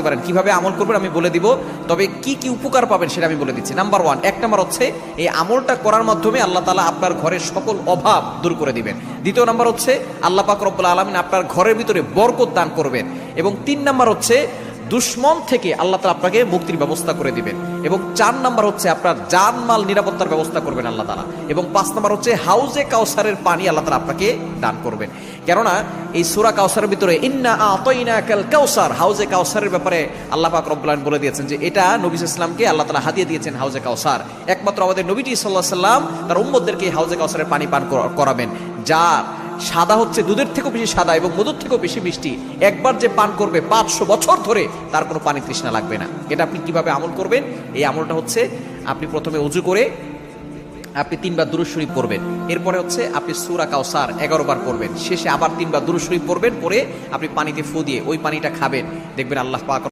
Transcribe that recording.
করতে পারেন। কিভাবে আমল করবেন আমি বলে দিব, তবে কি কি উপকার পাবেন সেটা আমি বলে দিচ্ছি। নাম্বার 1, 1 নাম্বার হচ্ছে এই আমলটা করার মাধ্যমে আল্লাহ তাআলা আপনার ঘরের সকল অভাব দূর করে দিবেন। দ্বিতীয় নাম্বার হচ্ছে আল্লাহ পাক রব্বুল আলামিন আপনার ঘরের ভিতরে বরকত দান করবেন। এবং 3 নাম্বার হচ্ছে দুশ্মন থেকে আল্লাহ তাআলা আপনাকে মুক্তির ব্যবস্থা করে দিবেন। এবং 4 নাম্বার হচ্ছে আপনার জানমাল নিরাপত্তার ব্যবস্থা করবেন আল্লাহ তাআলা। এবং 5 নাম্বার হচ্ছে হাউজে কাউসারের পানি আল্লাহ তাআলা আপনাকে দান করবেন। কেননা এই সূরা কাউসারের ভিতরে ইন্না আতাইনাকাল কাউসার, হাউজে কাউসারের ব্যাপারে আল্লাহ পাক রব্বুল আলামিন বলে দিয়েছেন যে এটা নবী সাল্লাল্লাহু আলাইহি ওয়াসাল্লামকে আল্লাহ তাআলা হাদিয়া দিয়েছেন হাউজে কাউসার। একমাত্র আমাদের নবীজি সাল্লাল্লাহু আলাইহি ওয়াসাল্লাম তার উম্মতদেরকে হাউজে কাউসারের পানি পান করাবেন, যা সাদা হচ্ছে দুধের থেকেও বেশি সাদা এবং মধুর থেকেও বেশি মিষ্টি। একবার যে পান করবে 500 বছর ধরে তার কোনো পানি তৃষ্ণা লাগবে না। এটা আপনি কিভাবে আমল করবেন? এই আমলটা হচ্ছে আপনি প্রথমে ওযু করে আপনি 3 বার দুরূদ শরীফ পড়বেন। এরপরে হচ্ছে আপনি সূরা কাউসার 11 বার পড়বেন। শেষে আবার 3 বার দুরূদ শরীফ পড়বেন, পরে আপনি পানিতে ফু দিয়ে ওই পানিটা খাবেন। দেখবেন আল্লাহ পাক